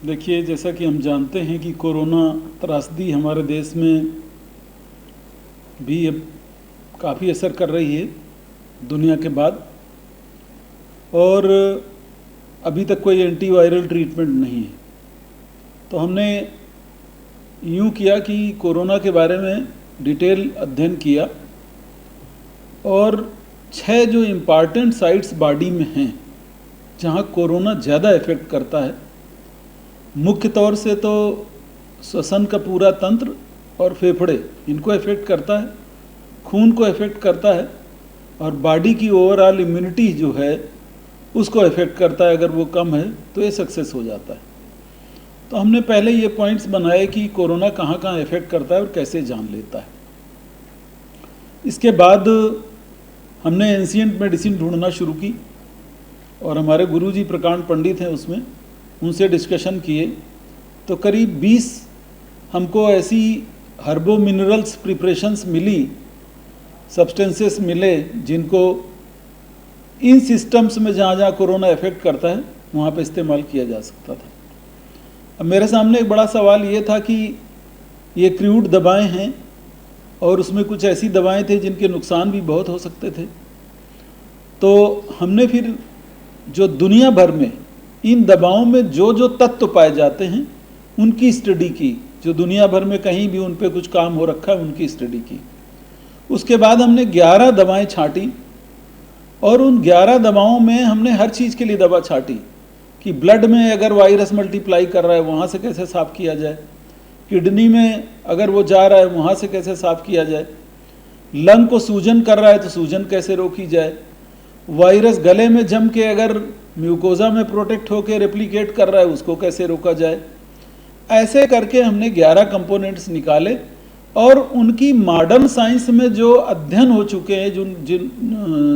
देखिए, जैसा कि हम जानते हैं कि कोरोना त्रासदी हमारे देश में भी अब काफ़ी असर कर रही है दुनिया के बाद। और अभी तक कोई एंटीवायरल ट्रीटमेंट नहीं है। तो हमने यूँ किया कि कोरोना के बारे में डिटेल अध्ययन किया और 6 जो इम्पॉर्टेंट साइट्स बॉडी में हैं जहाँ कोरोना ज़्यादा इफ़ेक्ट करता है, मुख्य तौर से तो श्वसन का पूरा तंत्र और फेफड़े, इनको इफ़ेक्ट करता है, खून को इफ़ेक्ट करता है और बॉडी की ओवरऑल इम्यूनिटी जो है उसको इफ़ेक्ट करता है। अगर वो कम है तो ये सक्सेस हो जाता है। तो हमने पहले ये पॉइंट्स बनाए कि कोरोना कहाँ कहाँ इफ़ेक्ट करता है और कैसे जान लेता है। इसके बाद हमने एंशिएंट मेडिसिन ढूंढना शुरू की और हमारे गुरुजी प्रकांड पंडित हैं उसमें, उनसे डिस्कशन किए। तो करीब 20 हमको ऐसी हर्बो मिनरल्स प्रिपरेशंस मिली, सब्सटेंसेस मिले जिनको इन सिस्टम्स में जहाँ जहाँ कोरोना इफ़ेक्ट करता है वहाँ पे इस्तेमाल किया जा सकता था। अब मेरे सामने एक बड़ा सवाल ये था कि ये क्रूड दवाएं हैं और उसमें कुछ ऐसी दवाएं थे जिनके नुकसान भी बहुत हो सकते थे। तो हमने फिर जो दुनिया भर में इन दवाओं में जो जो तत्व पाए जाते हैं उनकी स्टडी की, जो दुनिया भर में कहीं भी उन पे कुछ काम हो रखा है उनकी स्टडी की। उसके बाद हमने 11 दवाएं छांटी और उन 11 दवाओं में हमने हर चीज़ के लिए दवा छांटी कि ब्लड में अगर वायरस मल्टीप्लाई कर रहा है वहाँ से कैसे साफ़ किया जाए, किडनी में अगर वो जा रहा है वहाँ से कैसे साफ़ किया जाए, लंग को सूजन कर रहा है तो सूजन कैसे रोकी जाए, वायरस गले में जम के अगर म्यूकोजा में प्रोटेक्ट होकर रेप्लिकेट कर रहा है उसको कैसे रोका जाए। ऐसे करके हमने 11 कंपोनेंट्स निकाले और उनकी मॉडर्न साइंस में जो अध्ययन हो चुके हैं,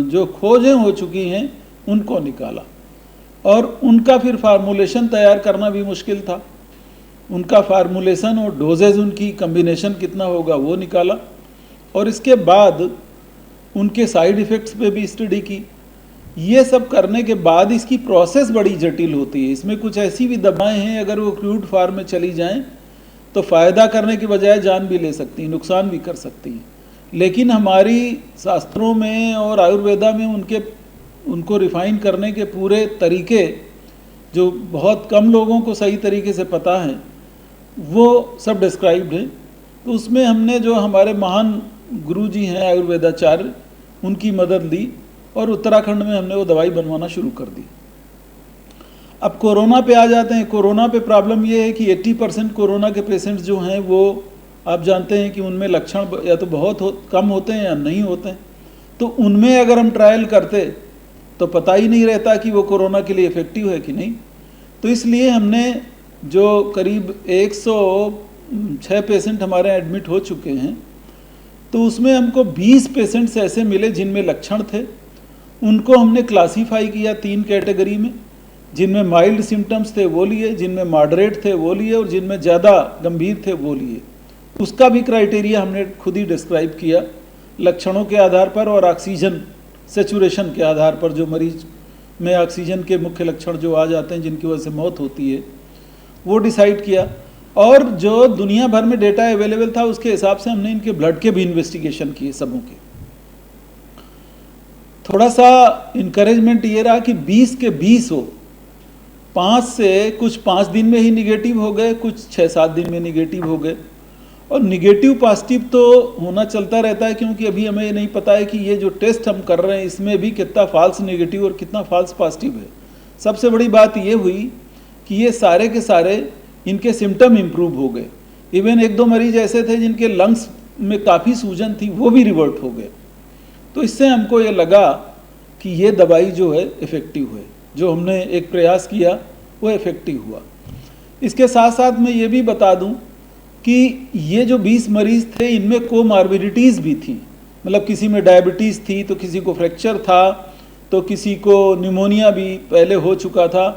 जो खोजें हो चुकी हैं उनको निकाला और उनका फिर फार्मूलेशन तैयार करना भी मुश्किल था। उनका फार्मूलेशन और डोजेज उनकी कम्बिनेशन कितना होगा वो निकाला और इसके बाद उनके साइड इफ़ेक्ट्स पे भी स्टडी की। ये सब करने के बाद इसकी प्रोसेस बड़ी जटिल होती है। इसमें कुछ ऐसी भी दवाएं हैं अगर वो क्रूड फॉर्म में चली जाएं तो फ़ायदा करने की बजाय जान भी ले सकती हैं, नुकसान भी कर सकती हैं। लेकिन हमारी शास्त्रों में और आयुर्वेदा में उनको रिफ़ाइन करने के पूरे तरीके जो बहुत कम लोगों को सही तरीके से पता है वो सब डिस्क्राइब्ड है। तो उसमें हमने जो हमारे महान गुरु जी हैं आयुर्वेदाचार्य, उनकी मदद ली और उत्तराखंड में हमने वो दवाई बनवाना शुरू कर दी। अब कोरोना पे आ जाते हैं। कोरोना पे प्रॉब्लम ये है कि 80% कोरोना के पेशेंट्स जो हैं वो आप जानते हैं कि उनमें लक्षण या तो बहुत कम होते हैं या नहीं होते हैं। तो उनमें अगर हम ट्रायल करते तो पता ही नहीं रहता कि वो कोरोना के लिए इफ़ेक्टिव है कि नहीं। तो इसलिए हमने जो करीब 106 पेशेंट हमारे एडमिट हो चुके हैं, तो उसमें हमको 20 पेशेंट्स ऐसे मिले जिनमें लक्षण थे। उनको हमने क्लासीफाई किया 3 कैटेगरी में, जिनमें माइल्ड सिम्टम्स थे वो लिए, जिनमें मॉडरेट थे वो लिए और जिनमें ज़्यादा गंभीर थे वो लिए। उसका भी क्राइटेरिया हमने खुद ही डिस्क्राइब किया लक्षणों के आधार पर और ऑक्सीजन सेचुरेशन के आधार पर। जो मरीज में ऑक्सीजन के मुख्य लक्षण जो आ जाते हैं जिनकी वजह से मौत होती है वो डिसाइड किया। और जो दुनिया भर में डेटा अवेलेबल था उसके हिसाब से हमने इनके ब्लड के भी इन्वेस्टिगेशन किए सबों के। थोड़ा सा इनकरेजमेंट ये रहा कि 20 के 20 हो, 5 से कुछ 5 दिन में ही निगेटिव हो गए, कुछ 6-7 दिन में निगेटिव हो गए। और निगेटिव पॉजिटिव तो होना चलता रहता है क्योंकि अभी हमें ये नहीं पता है कि ये जो टेस्ट हम कर रहे हैं इसमें भी कितना फॉल्स नेगेटिव और कितना फॉल्स पॉजिटिव है। सबसे बड़ी बात ये हुई कि ये सारे के सारे इनके सिम्टम इम्प्रूव हो गए। इवन 1-2 मरीज ऐसे थे जिनके लंग्स में काफ़ी सूजन थी वो भी रिवर्ट हो गए। तो इससे हमको ये लगा कि ये दवाई जो है इफ़ेक्टिव है, जो हमने एक प्रयास किया वो इफ़ेक्टिव हुआ। इसके साथ साथ मैं ये भी बता दूं कि ये जो 20 मरीज़ थे इनमें कोमॉर्बिडिटीज़ भी थी। मतलब किसी में डायबिटीज़ थी, तो किसी को फ्रैक्चर था, तो किसी को निमोनिया भी पहले हो चुका था,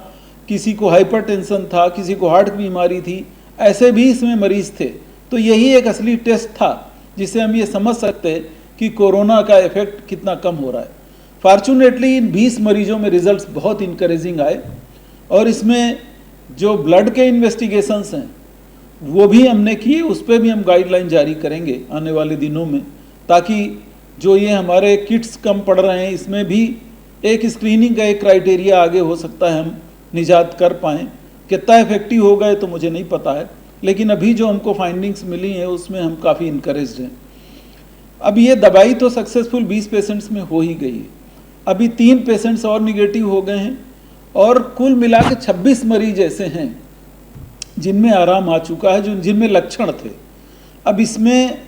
किसी को हाइपरटेंशन था, किसी को हार्ट की बीमारी थी, ऐसे भी इसमें मरीज़ थे। तो यही एक असली टेस्ट था जिससे हम ये समझ सकते हैं कि कोरोना का इफ़ेक्ट कितना कम हो रहा है। फॉर्चुनेटली इन 20 मरीजों में रिजल्ट्स बहुत इनकरेजिंग आए और इसमें जो ब्लड के इन्वेस्टिगेशंस हैं वो भी हमने किए, उस पर भी हम गाइडलाइन जारी करेंगे आने वाले दिनों में, ताकि जो ये हमारे किट्स कम पड़ रहे हैं इसमें भी एक स्क्रीनिंग का एक क्राइटेरिया आगे हो सकता है, हम निजात कर पाएँ। कितना इफेक्टिव हो गए तो मुझे नहीं पता है, लेकिन अभी जो हमको फाइंडिंग्स मिली हैं उसमें हम काफ़ी इनकरेज्ड हैं। अब ये दवाई तो सक्सेसफुल 20 पेशेंट्स में हो ही गई है, अभी 3 पेशेंट्स और निगेटिव हो गए हैं और कुल मिला के 26 मरीज ऐसे हैं जिनमें आराम आ चुका है, जो जिनमें लक्षण थे। अब इसमें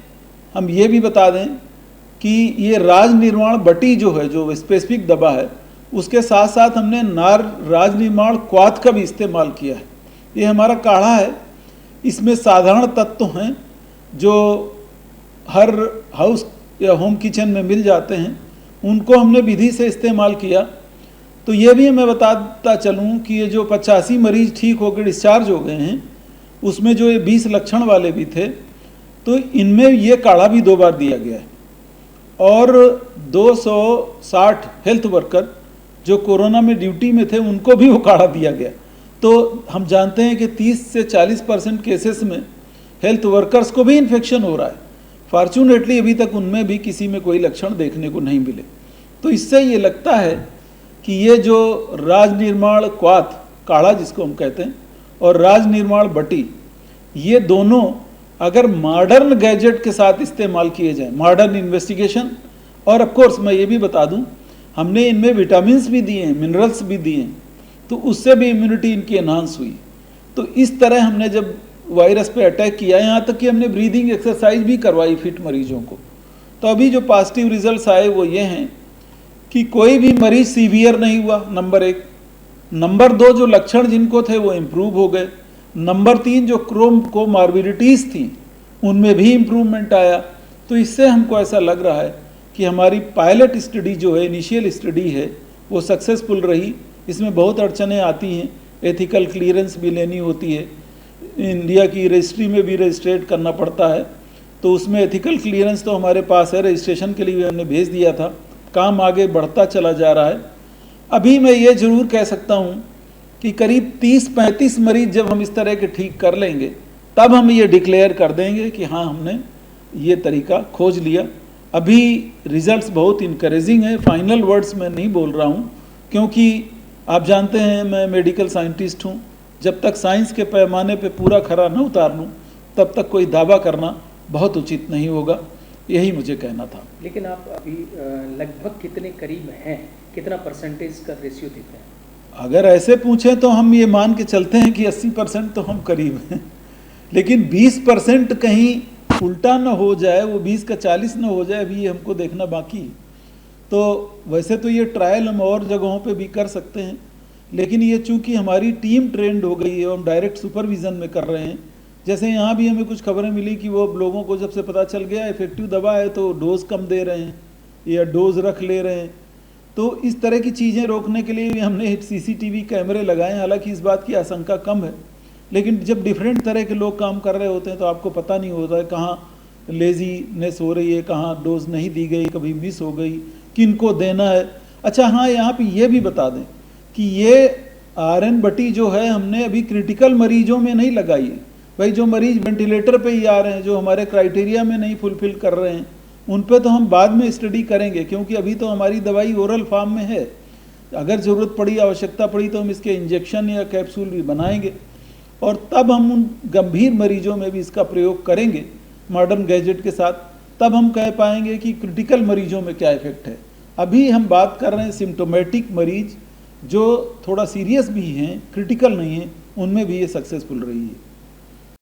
हम ये भी बता दें कि ये राज निर्माण बटी जो है, जो स्पेसिफिक दवा है, उसके साथ साथ हमने राज निर्माण क्वाथ का भी इस्तेमाल किया है। ये हमारा काढ़ा है, इसमें साधारण तत्व हैं जो हर हाउस या होम किचन में मिल जाते हैं, उनको हमने विधि से इस्तेमाल किया। तो ये भी मैं बताता चलूँ कि ये जो 85 मरीज ठीक होकर डिस्चार्ज हो गए हैं, उसमें जो ये 20 लक्षण वाले भी थे, तो इनमें ये काढ़ा भी 2 बार दिया गया है। और 260 हेल्थ वर्कर जो कोरोना में ड्यूटी में थे उनको भी वो काढ़ा दिया गया। तो हम जानते हैं कि 30 से 40% केसेस में हेल्थ वर्कर्स को भी इन्फेक्शन हो रहा है। फॉर्चुनेटली अभी तक उनमें भी किसी में कोई लक्षण देखने को नहीं मिले। तो इससे ये लगता है कि ये जो राज निर्माण क्वाथ काढ़ा जिसको हम कहते हैं और राज निर्माण बटी, ये दोनों अगर मॉडर्न गैजेट के साथ इस्तेमाल किए जाएं, मॉडर्न इन्वेस्टिगेशन, और ऑफ कोर्स मैं ये भी बता दूं हमने इनमें विटामिन्स भी दिए हैं, मिनरल्स भी दिए हैं, तो उससे भी इम्यूनिटी इनकी एनहांस हुई। तो इस तरह हमने जब वायरस पे अटैक किया, यहाँ तक कि हमने ब्रीदिंग एक्सरसाइज भी करवाई फिट मरीजों को, तो अभी जो पॉजिटिव रिजल्ट्स आए वो ये हैं कि कोई भी मरीज सीवियर नहीं हुआ, नंबर 1। नंबर 2, जो लक्षण जिनको थे वो इम्प्रूव हो गए। नंबर 3, जो कोमॉर्बिडिटीज़ थी उनमें भी इम्प्रूवमेंट आया। तो इससे हमको ऐसा लग रहा है कि हमारी पायलट स्टडी जो है, इनिशियल स्टडी है, वो सक्सेसफुल रही। इसमें बहुत अड़चनें आती हैं, एथिकल क्लियरेंस भी लेनी होती है, इंडिया की रजिस्ट्री में भी रजिस्ट्रेट करना पड़ता है, तो उसमें एथिकल क्लियरेंस तो हमारे पास है, रजिस्ट्रेशन के लिए भी हमने भेज दिया था, काम आगे बढ़ता चला जा रहा है। अभी मैं ये ज़रूर कह सकता हूँ कि करीब 30-35 मरीज जब हम इस तरह के ठीक कर लेंगे, तब हम ये डिक्लेयर कर देंगे कि हाँ हमने ये तरीका खोज लिया। अभी रिजल्ट्स बहुत इनकरेजिंग है, फाइनल वर्ड्स में नहीं बोल रहा हूँ, क्योंकि आप जानते हैं मैं मेडिकल साइंटिस्ट हूँ, जब तक साइंस के पैमाने पे पूरा खरा न उतार लूँ तब तक कोई दावा करना बहुत उचित नहीं होगा, यही मुझे कहना था। लेकिन आप अभी लगभग कितने करीब हैं, कितना परसेंटेज का रेशियो देते हैं? अगर ऐसे पूछें तो हम ये मान के चलते हैं कि 80% तो हम करीब हैं, लेकिन 20% कहीं उल्टा न हो जाए, वो 20 का 40 न हो जाए, अभी ये हमको देखना बाकी। तो वैसे तो ये ट्रायल हम और जगहों पे भी कर सकते हैं, लेकिन ये चूंकि हमारी टीम ट्रेंड हो गई है और हम डायरेक्ट सुपरविज़न में कर रहे हैं। जैसे यहाँ भी हमें कुछ खबरें मिली कि वो लोगों को जब से पता चल गया इफेक्टिव दवा है तो डोज कम दे रहे हैं या डोज रख ले रहे हैं। तो इस तरह की चीज़ें रोकने के लिए हमने CCTV कैमरे लगाए हैं। हालांकि इस बात की आशंका कम है, लेकिन जब डिफरेंट तरह के लोग काम कर रहे होते हैं तो आपको पता नहीं होता है कहाँ लेजीनेस हो रही है, कहाँ डोज नहीं दी गई, कभी मिस हो गई, किनको देना है। अच्छा हाँ, यहाँ पे ये भी बता दें कि ये RN बटी जो है हमने अभी क्रिटिकल मरीजों में नहीं लगाई है। भाई जो मरीज वेंटिलेटर पे ही आ रहे हैं, जो हमारे क्राइटेरिया में नहीं फुलफिल कर रहे हैं, उन पे तो हम बाद में स्टडी करेंगे, क्योंकि अभी तो हमारी दवाई ओरल फॉर्म में है। अगर ज़रूरत पड़ी, आवश्यकता पड़ी तो हम इसके इंजेक्शन या कैप्सूल भी बनाएंगे, और तब हम उन गंभीर मरीजों में भी इसका प्रयोग करेंगे मॉडर्न गैजेट के साथ। तब हम कह पाएंगे कि क्रिटिकल मरीजों में क्या इफेक्ट है। अभी हम बात कर रहे हैं सिम्टोमेटिक मरीज जो थोड़ा सीरियस भी हैं, क्रिटिकल नहीं हैं, उनमें भी ये सक्सेसफुल रही है।